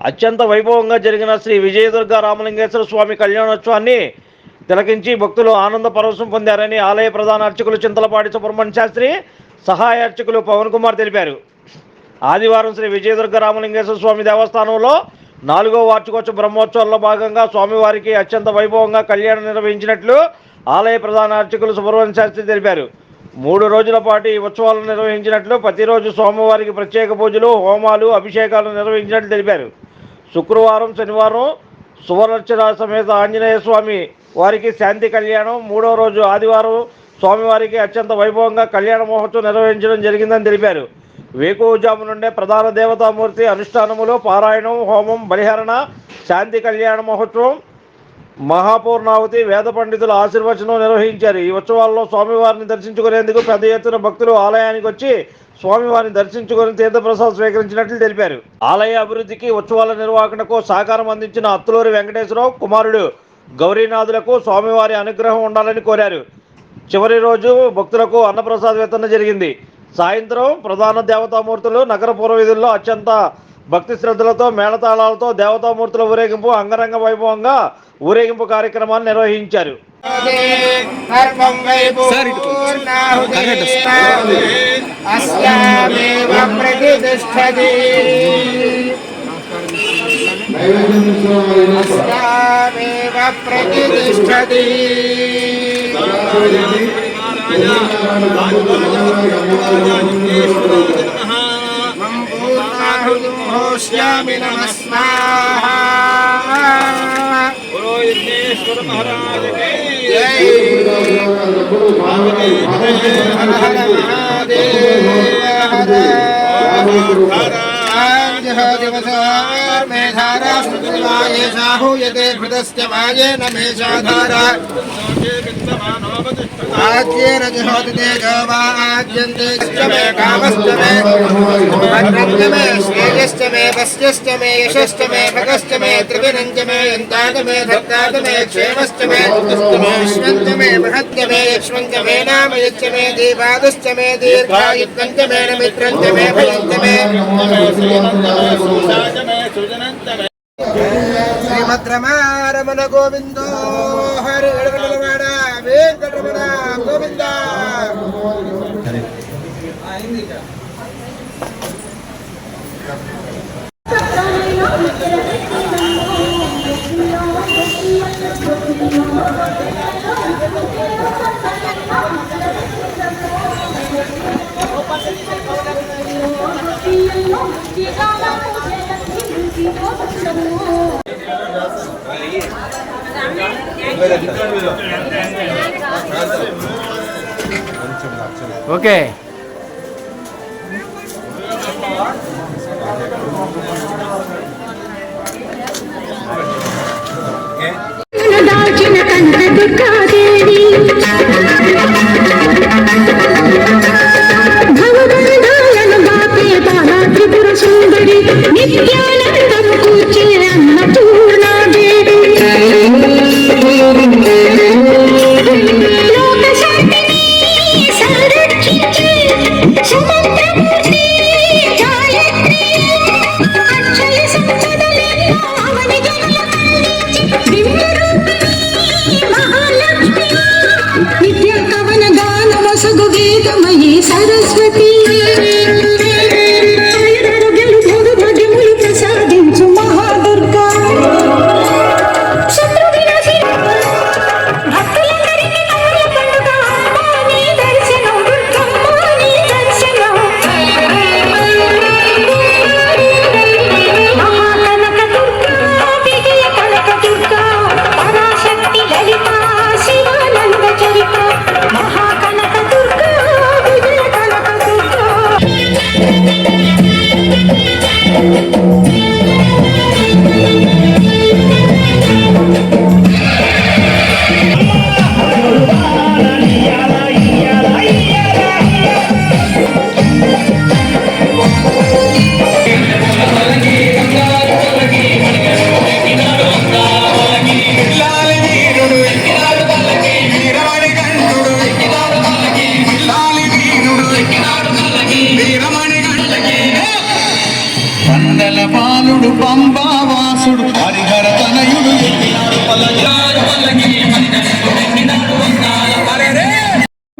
అత్యంత వైభవంగా జరిగిన శ్రీ విజయదుర్గ రామలింగేశ్వర స్వామి కళ్యాణోత్సవాన్ని తిలకించి భక్తులు ఆనంద పరవశం పొందారని ఆలయ ప్రధాన అర్చకులు చింతలపాటి సుబ్రహ్మణ్య శాస్త్రి, సహాయ అర్చకులు పవన్ కుమార్ తెలిపారు. ఆదివారం శ్రీ విజయదుర్గ రామలింగేశ్వర స్వామి దేవస్థానంలో 4వ వార్షికోత్సవ బ్రహ్మోత్సవాల్లో భాగంగా స్వామివారికి అత్యంత వైభవంగా కళ్యాణం నిర్వహించినట్లు ఆలయ ప్రధాన అర్చకులు సుబ్రహ్మణ్య శాస్త్రి తెలిపారు. 3 రోజుల పాటు ఈ ఉత్సవాలను నిర్వహించినట్లు, ప్రతిరోజు స్వామివారికి ప్రత్యేక పూజలు, హోమాలు, అభిషేకాలు నిర్వహించినట్లు తెలిపారు. శుక్రవారం, శనివారం సువర్ణచర సమేత ఆంజనేయ స్వామి వారికి శాంతి కళ్యాణం, 3వ రోజు ఆదివారం స్వామివారికి అత్యంత వైభవంగా కళ్యాణ మహోత్సవం నిర్వహించడం జరిగిందని తెలిపారు. వేకువజాము నుండే ప్రధాన దేవతామూర్తి అనుష్ఠానములో పారాయణం, హోమం, బలిహరణ, శాంతి కళ్యాణ మహోత్సవం, మహాపూర్ణావతి, వేద పండితుల ఆశీర్వచనం నిర్వహించారు. ఈ ఉత్సవాల్లో స్వామివారిని దర్శించుకునేందుకు పెద్ద ఎత్తున భక్తులు ఆలయానికి వచ్చి స్వామివారిని దర్శించుకుని తీర్థప్రసాదం స్వీకరించినట్లు తెలిపారు. ఆలయ అభివృద్ధికి, ఉత్సవాల నిర్వహణకు సహకారం అందించిన అత్తులూరి వెంకటేశ్వరరావు కుమారుడు గౌరీనాథులకు స్వామివారి అనుగ్రహం ఉండాలని కోరారు. చివరి రోజు భక్తులకు అన్నప్రసాద వితరణ జరిగింది. సాయంత్రం ప్రధాన దేవతామూర్తులు నగర పూర్వవీధుల్లో అత్యంత భక్తి శ్రద్ధలతో మేళతాళాలతో దేవతామూర్తుల ఊరేగింపు అంగరంగ వైభవంగా ఊరేగింపు కార్యక్రమాన్ని నిర్వహించారు. శ్యామి నమస్మాహా గురు యజ్ఞేశ్వర మహారాజ్ కి జై. మేధారాహూయతే హృదస్య మాయేన మేషాధారా ఆజ్యేన జహోతి తేజో వాజ్యంతే మే కామశ్చ మే భద్రంచ మే శ్రేయశ్చ మే పశ్యశ్చ మే యశశ్చ మే భగశ్చ మే త్రివినంచ మే యంతాత మే ధత్తాత మే క్షేమశ్చ మే విశ్వంచ మే బృహచ్చ మే యక్ష్మంచ మే నామయశ్చ మే దీపాదశ్చ మే దీర్ఘాయుక్తంచ మే మిత్రంచ మే భయంచ మే శ్రీమద్రమారమణ గోవిందో హరి వెంకటరమణ వెంకటరమణ గోవింద. ఓకే.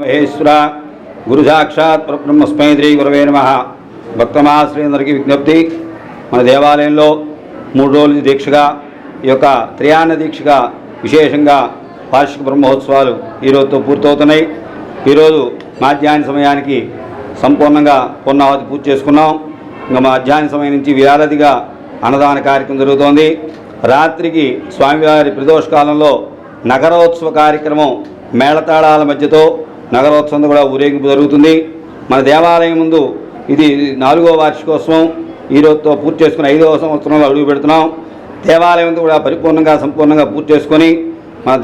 మహేశ్వర గురు సాక్షాత్ పరబ్రహ్మస్మై శ్రీ గురవే నమః. భక్తమహాశ్రేయులందరికీ విజ్ఞప్తి, మన దేవాలయంలో 3 రోజుల దీక్షగా ఈ యొక్క త్రియాన్న దీక్షగా విశేషంగా వార్షిక బ్రహ్మోత్సవాలు ఈరోజుతో పూర్తవుతున్నాయి. ఈరోజు మధ్యాహ్న సమయానికి సంపూర్ణంగా పూర్ణావతి పూర్తి చేసుకున్నాం. ఇంకా మధ్యాహ్న సమయం నుంచి విరారదిగా అన్నదాన కార్యక్రమం జరుగుతోంది. రాత్రికి స్వామివారి ప్రదోషకాలంలో నగరోత్సవ కార్యక్రమం మేళతాళాల మధ్యతో నగరోత్సవం కూడా ఊరేగింపు జరుగుతుంది. మన దేవాలయం ముందు ఇది 4వ వార్షికోత్సవం. ఈరోజుతో పూర్తి చేసుకుని 5వ సంవత్సరంలో అడుగు పెడుతున్నాం. దేవాలయం కూడా పరిపూర్ణంగా సంపూర్ణంగా పూర్తి చేసుకొని మన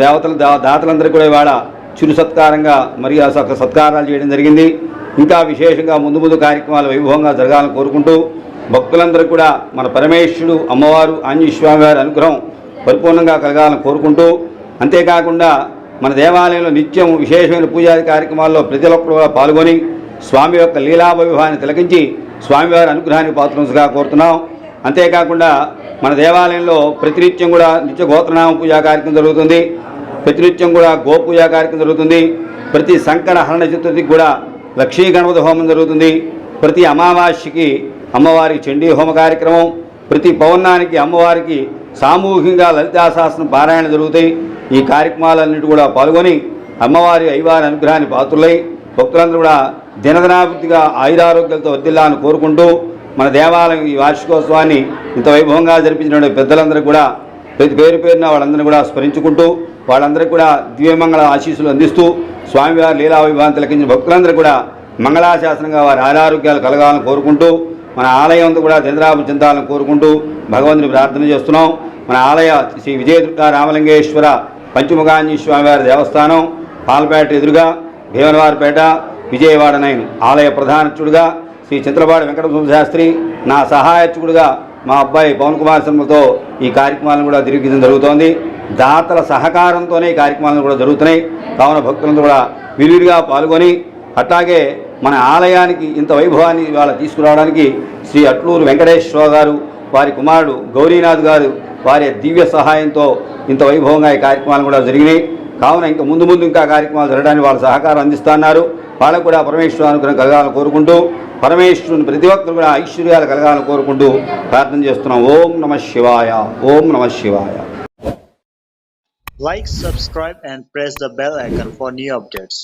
దాతలందరూ కూడా ఇవాళ చిరు సత్కారంగా మరియు సత్కారాలు చేయడం జరిగింది. ఇంకా విశేషంగా ముందు కార్యక్రమాలు వైభవంగా జరగాలని కోరుకుంటూ భక్తులందరూ కూడా మన పరమేశ్వరుడు అమ్మవారు ఆంజనేయ స్వామి వారి అనుగ్రహం పరిపూర్ణంగా కలగాలని కోరుకుంటూ, అంతేకాకుండా మన దేవాలయంలో నిత్యం విశేషమైన పూజాది కార్యక్రమాల్లో ప్రతి ఒక్కరు కూడా పాల్గొని స్వామి యొక్క లీలా వైభవాన్ని తిలకించి స్వామివారి అనుగ్రహాన్ని పాత్రగా కోరుతున్నాం. అంతేకాకుండా మన దేవాలయంలో ప్రతినిత్యం కూడా నిత్య గోత్రనామ పూజా కార్యక్రమం జరుగుతుంది. ప్రతినిత్యం కూడా గోపూజా కార్యక్రమం జరుగుతుంది. ప్రతి సంకట హరణ చతుర్థికి కూడా లక్ష్మీ గణపతి హోమం జరుగుతుంది. ప్రతి అమావాస్యకి అమ్మవారికి చండీ హోమ కార్యక్రమం, ప్రతి పౌర్ణానికి అమ్మవారికి సామూహికంగా లలితాశాసనం పారాయణ జరుగుతాయి. ఈ కార్యక్రమాలన్నిటి కూడా పాల్గొని అమ్మవారి అయ్యవారి అనుగ్రహాన్ని పాత్రులై భక్తులందరూ కూడా దినదినాభివృద్ధిగా ఆయురారోగ్యాలతో వర్ధిల్లాలని కోరుకుంటూ మన దేవాలయం ఈ వార్షికోత్సవాన్ని ఇంత వైభవంగా జరిపించిన పెద్దలందరూ కూడా ప్రతి పేరున వాళ్ళందరినీ కూడా స్మరించుకుంటూ వాళ్ళందరికీ కూడా దివ్యమంగళ ఆశీస్సులు అందిస్తూ స్వామివారి లీలా వైభవాన్ని తిలకించిన భక్తులందరూ కూడా మంగళాశాసనంగా వారి ఆరోగ్యాలు కలగాలని కోరుకుంటూ మన ఆలయం అంతా కూడా చంద్రాభివృద్ధి చెందాలని కోరుకుంటూ భగవంతుని ప్రార్థన చేస్తున్నాం. మన ఆలయ శ్రీ విజయదుర్గా రామలింగేశ్వర పంచముఖాంజనేయ స్వామివారి దేవస్థానం పాలపేట ఎదురుగా భీమనవారిపేట విజయవాడ 9 ఆలయ ప్రధానర్చుడుగా శ్రీ చింతలపాడి వెంకటస్వామి శాస్త్రి, నా సహాయకుడుగా మా అబ్బాయి పవన్ కుమార్ శర్మతో ఈ కార్యక్రమాలను కూడా నిర్వహించడం జరుగుతోంది. దాతల సహకారంతోనే ఈ కార్యక్రమాలను కూడా జరుగుతున్నాయి. కావున భక్తులందరూ కూడా విరివిగా పాల్గొని అట్లాగే మన ఆలయానికి ఇంత వైభవాన్ని ఇవాళ తీసుకురావడానికి శ్రీ అట్లూరు వెంకటేశ్వర గారు, వారి కుమారుడు గౌరీనాథ్ గారు వారి దివ్య సహాయంతో ఇంత వైభవంగా ఈ కార్యక్రమాలు కూడా జరిగినాయి. కావున ఇంకా ముందు ఇంకా కార్యక్రమాలు జరగడానికి వాళ్ళ సహకారం అందిస్తున్నారు. వాళ్ళకు కూడా పరమేశ్వర అనుగ్రహం కలగాలని కోరుకుంటూ పరమేశ్వరుని ప్రతి ఒక్కరు కూడా ఐశ్వర్యాలు కలగాలని కోరుకుంటూ ప్రార్థన చేస్తున్నాం. ఓం నమః శివాయ, ఓం నమః శివాయ. Like, subscribe and press the bell icon for new updates.